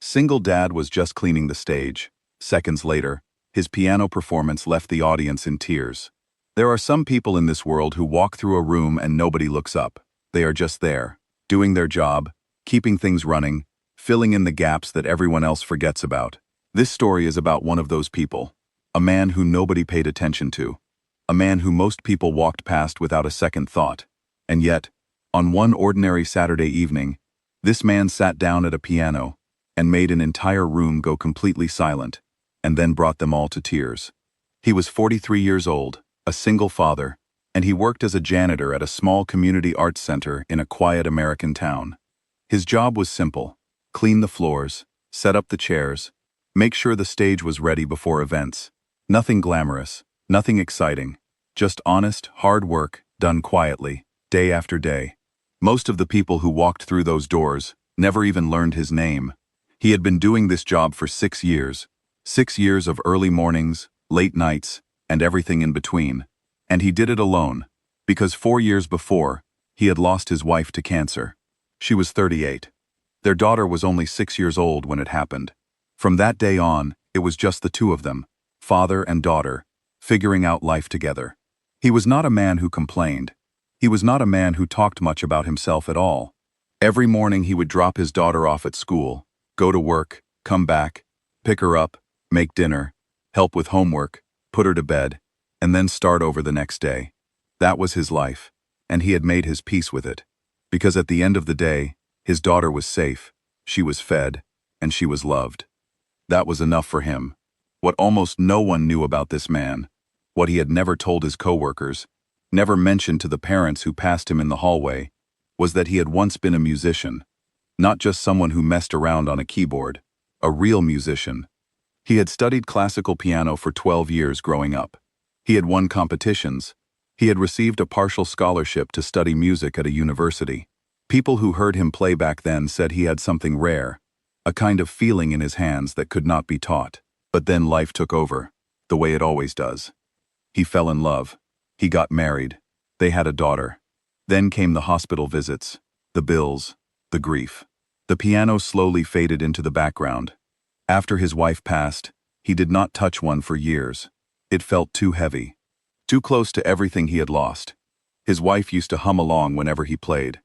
Single Dad was just cleaning the stage. Seconds later, his piano performance left the audience in tears. There are some people in this world who walk through a room and nobody looks up. They are just there, doing their job, keeping things running, filling in the gaps that everyone else forgets about. This story is about one of those people. A man who nobody paid attention to. A man who most people walked past without a second thought. And yet, on one ordinary Saturday evening, this man sat down at a piano and made an entire room go completely silent, and then brought them all to tears. He was 43 years old, a single father, and he worked as a janitor at a small community arts center in a quiet American town. His job was simple: clean the floors, set up the chairs, make sure the stage was ready before events. Nothing glamorous, nothing exciting, just honest, hard work done quietly, day after day. Most of the people who walked through those doors never even learned his name. He had been doing this job for 6 years. 6 years of early mornings, late nights, and everything in between. And he did it alone, because 4 years before, he had lost his wife to cancer. She was 38. Their daughter was only 6 years old when it happened. From that day on, it was just the two of them, father and daughter, figuring out life together. He was not a man who complained. He was not a man who talked much about himself at all. Every morning he would drop his daughter off at school, go to work, come back, pick her up, make dinner, help with homework, put her to bed, and then start over the next day. That was his life, and he had made his peace with it. Because at the end of the day, his daughter was safe, she was fed, and she was loved. That was enough for him. What almost no one knew about this man, what he had never told his coworkers, never mentioned to the parents who passed him in the hallway, was that he had once been a musician. Not just someone who messed around on a keyboard, a real musician. He had studied classical piano for 12 years growing up. He had won competitions. He had received a partial scholarship to study music at a university. People who heard him play back then said he had something rare, a kind of feeling in his hands that could not be taught. But then life took over, the way it always does. He fell in love. He got married. They had a daughter. Then came the hospital visits, the bills, the grief. The piano slowly faded into the background. After his wife passed, he did not touch one for years. It felt too heavy, too close to everything he had lost. His wife used to hum along whenever he played.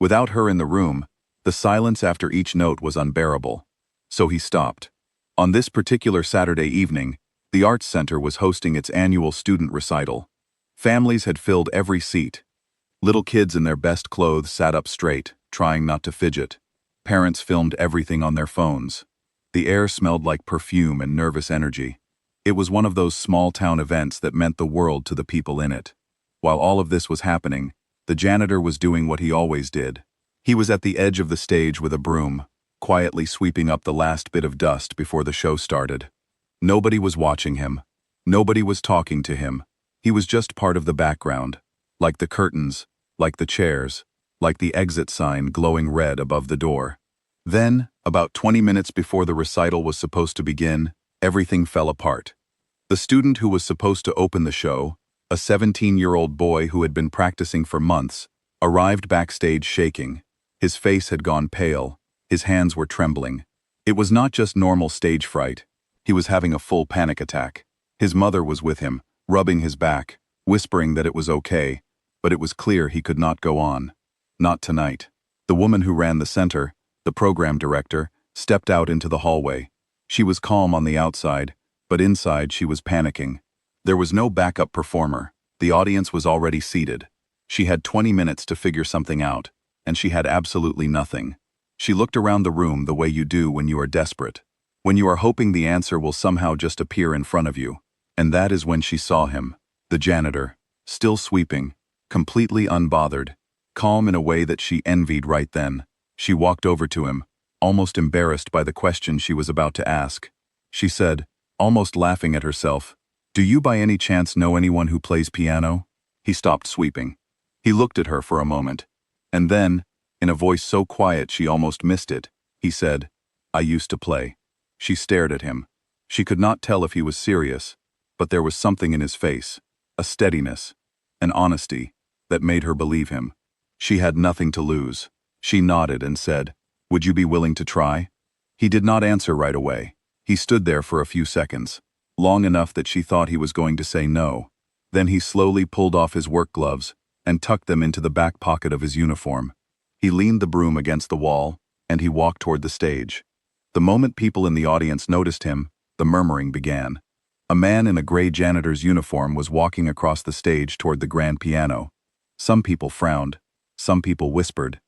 Without her in the room, the silence after each note was unbearable. So he stopped. On this particular Saturday evening, the Arts Center was hosting its annual student recital. Families had filled every seat. Little kids in their best clothes sat up straight, trying not to fidget. Parents filmed everything on their phones. The air smelled like perfume and nervous energy. It was one of those small-town events that meant the world to the people in it. While all of this was happening, the janitor was doing what he always did. He was at the edge of the stage with a broom, quietly sweeping up the last bit of dust before the show started. Nobody was watching him. Nobody was talking to him. He was just part of the background, like the curtains, like the chairs, like the exit sign glowing red above the door. Then, about 20 minutes before the recital was supposed to begin, everything fell apart. The student who was supposed to open the show, a 17-year-old boy who had been practicing for months, arrived backstage shaking. His face had gone pale. His hands were trembling. It was not just normal stage fright. He was having a full panic attack. His mother was with him, rubbing his back, whispering that it was okay, but it was clear he could not go on. Not tonight. The woman who ran the center, the program director, stepped out into the hallway. She was calm on the outside, but inside she was panicking. There was no backup performer. The audience was already seated. She had 20 minutes to figure something out, and she had absolutely nothing. She looked around the room the way you do when you are desperate, when you are hoping the answer will somehow just appear in front of you. And that is when she saw him, the janitor, still sweeping, completely unbothered, calm in a way that she envied right then. She walked over to him, almost embarrassed by the question she was about to ask. She said, almost laughing at herself, "Do you by any chance know anyone who plays piano?" He stopped sweeping. He looked at her for a moment. And then, in a voice so quiet she almost missed it, he said, "I used to play." She stared at him. She could not tell if he was serious, but there was something in his face, a steadiness, an honesty, that made her believe him. She had nothing to lose. She nodded and said, "Would you be willing to try?" He did not answer right away. He stood there for a few seconds, long enough that she thought he was going to say no. Then he slowly pulled off his work gloves and tucked them into the back pocket of his uniform. He leaned the broom against the wall, and he walked toward the stage. The moment people in the audience noticed him, the murmuring began. A man in a gray janitor's uniform was walking across the stage toward the grand piano. Some people frowned. Some people whispered.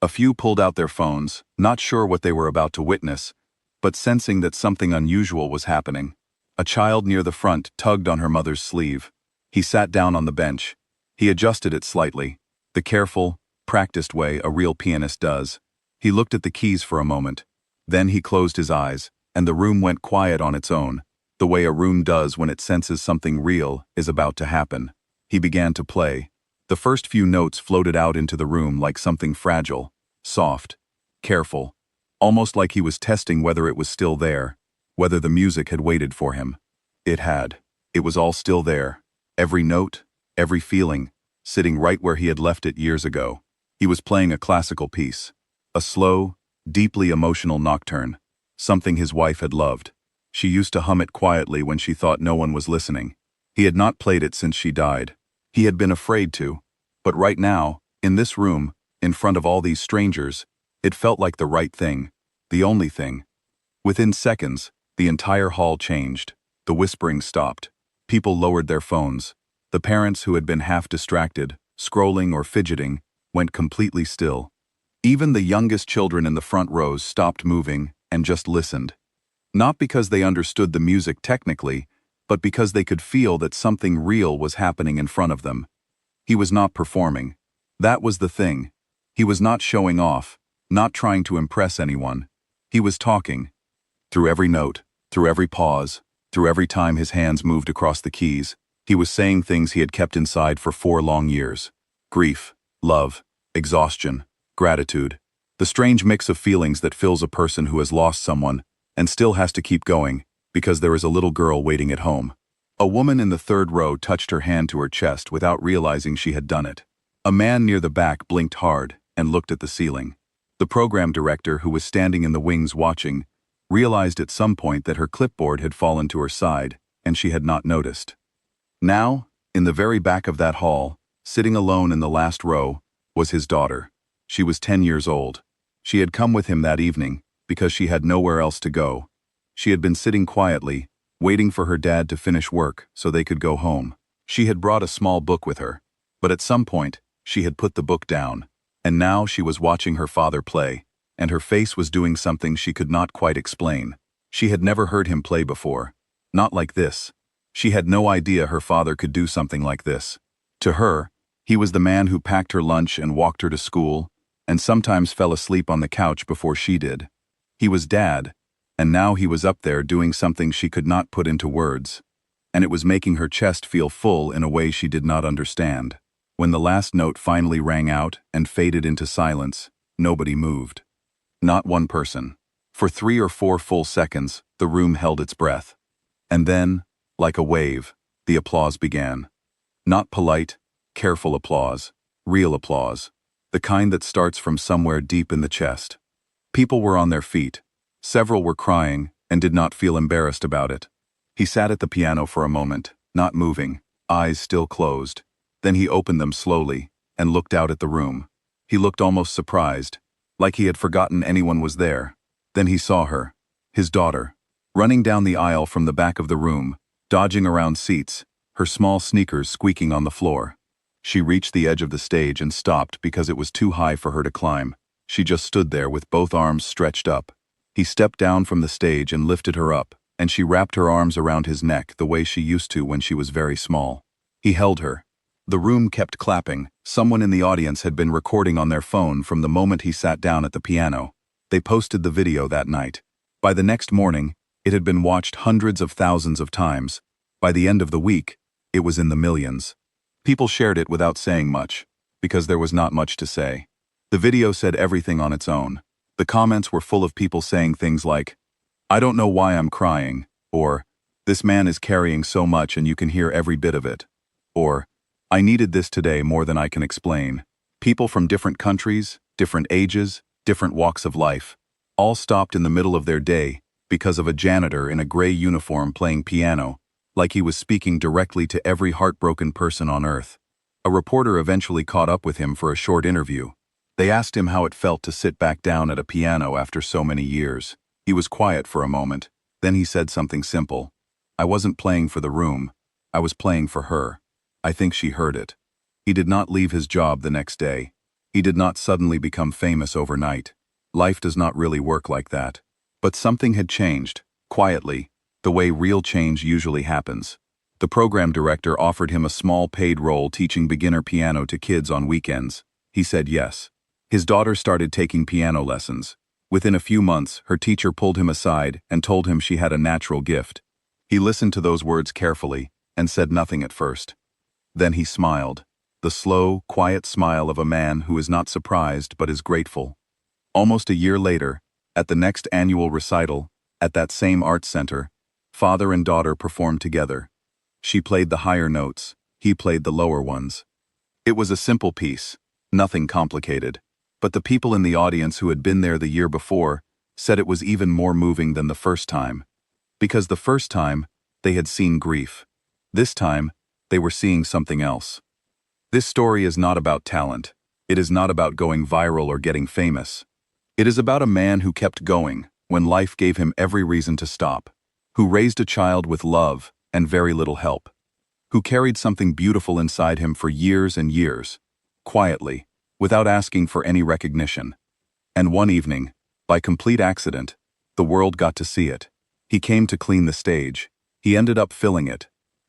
A few pulled out their phones, not sure what they were about to witness, but sensing that something unusual was happening. A child near the front tugged on her mother's sleeve. He sat down on the bench. He adjusted it slightly, the careful, practiced way a real pianist does. He looked at the keys for a moment. Then he closed his eyes, and the room went quiet on its own, the way a room does when it senses something real is about to happen. He began to play. The first few notes floated out into the room like something fragile, soft, careful, almost like he was testing whether it was still there, whether the music had waited for him. It had. It was all still there. Every note, every feeling, sitting right where he had left it years ago. He was playing a classical piece. A slow, deeply emotional nocturne. Something his wife had loved. She used to hum it quietly when she thought no one was listening. He had not played it since she died. He had been afraid to. But right now, in this room, in front of all these strangers, it felt like the right thing. The only thing. Within seconds, the entire hall changed. The whispering stopped. People lowered their phones. The parents who had been half distracted, scrolling or fidgeting, went completely still. Even the youngest children in the front rows stopped moving and just listened. Not because they understood the music technically, but because they could feel that something real was happening in front of them. He was not performing. That was the thing. He was not showing off, not trying to impress anyone. He was talking. Through every note, through every pause, through every time his hands moved across the keys, he was saying things he had kept inside for 4 long years. Grief, love, exhaustion, gratitude. The strange mix of feelings that fills a person who has lost someone and still has to keep going because there is a little girl waiting at home. A woman in the third row touched her hand to her chest without realizing she had done it. A man near the back blinked hard and looked at the ceiling. The program director, who was standing in the wings watching, realized at some point that her clipboard had fallen to her side, and she had not noticed. Now, in the very back of that hall, sitting alone in the last row, was his daughter. She was 10 years old. She had come with him that evening because she had nowhere else to go. She had been sitting quietly, waiting for her dad to finish work so they could go home. She had brought a small book with her, but at some point, she had put the book down, and now she was watching her father play, and her face was doing something she could not quite explain. She had never heard him play before. Not like this. She had no idea her father could do something like this. To her, he was the man who packed her lunch and walked her to school, and sometimes fell asleep on the couch before she did. He was Dad, and now he was up there doing something she could not put into words, and it was making her chest feel full in a way she did not understand. When the last note finally rang out and faded into silence, nobody moved. Not one person. For 3 or 4 full seconds, the room held its breath. And then, like a wave, the applause began. Not polite, careful applause, real applause, the kind that starts from somewhere deep in the chest. People were on their feet. Several were crying and did not feel embarrassed about it. He sat at the piano for a moment, not moving, eyes still closed. Then he opened them slowly and looked out at the room. He looked almost surprised, like he had forgotten anyone was there. Then he saw her, his daughter, running down the aisle from the back of the room, dodging around seats, her small sneakers squeaking on the floor. She reached the edge of the stage and stopped because it was too high for her to climb. She just stood there with both arms stretched up. He stepped down from the stage and lifted her up, and she wrapped her arms around his neck the way she used to when she was very small. He held her. The room kept clapping. Someone in the audience had been recording on their phone from the moment he sat down at the piano. They posted the video that night. By the next morning, it had been watched hundreds of thousands of times. By the end of the week, it was in the millions. People shared it without saying much, because there was not much to say. The video said everything on its own. The comments were full of people saying things like, "I don't know why I'm crying," or, "This man is carrying so much and you can hear every bit of it," or, "I needed this today more than I can explain." People from different countries, different ages, different walks of life. All stopped in the middle of their day because of a janitor in a gray uniform playing piano, like he was speaking directly to every heartbroken person on earth. A reporter eventually caught up with him for a short interview. They asked him how it felt to sit back down at a piano after so many years. He was quiet for a moment. Then he said something simple. "I wasn't playing for the room. I was playing for her. I think she heard it." He did not leave his job the next day. He did not suddenly become famous overnight. Life does not really work like that. But something had changed, quietly, the way real change usually happens. The program director offered him a small paid role teaching beginner piano to kids on weekends. He said yes. His daughter started taking piano lessons. Within a few months, her teacher pulled him aside and told him she had a natural gift. He listened to those words carefully and said nothing at first. Then he smiled, the slow, quiet smile of a man who is not surprised but is grateful. Almost a year later, at the next annual recital, at that same art center, father and daughter performed together. She played the higher notes, he played the lower ones. It was a simple piece, nothing complicated. But the people in the audience who had been there the year before said it was even more moving than the first time. Because the first time, they had seen grief. This time, they were seeing something else. This story is not about talent. It is not about going viral or getting famous. It is about a man who kept going when life gave him every reason to stop, who raised a child with love and very little help, who carried something beautiful inside him for years and years, quietly, without asking for any recognition. And one evening, by complete accident, the world got to see it. He came to clean the stage. He ended up filling it,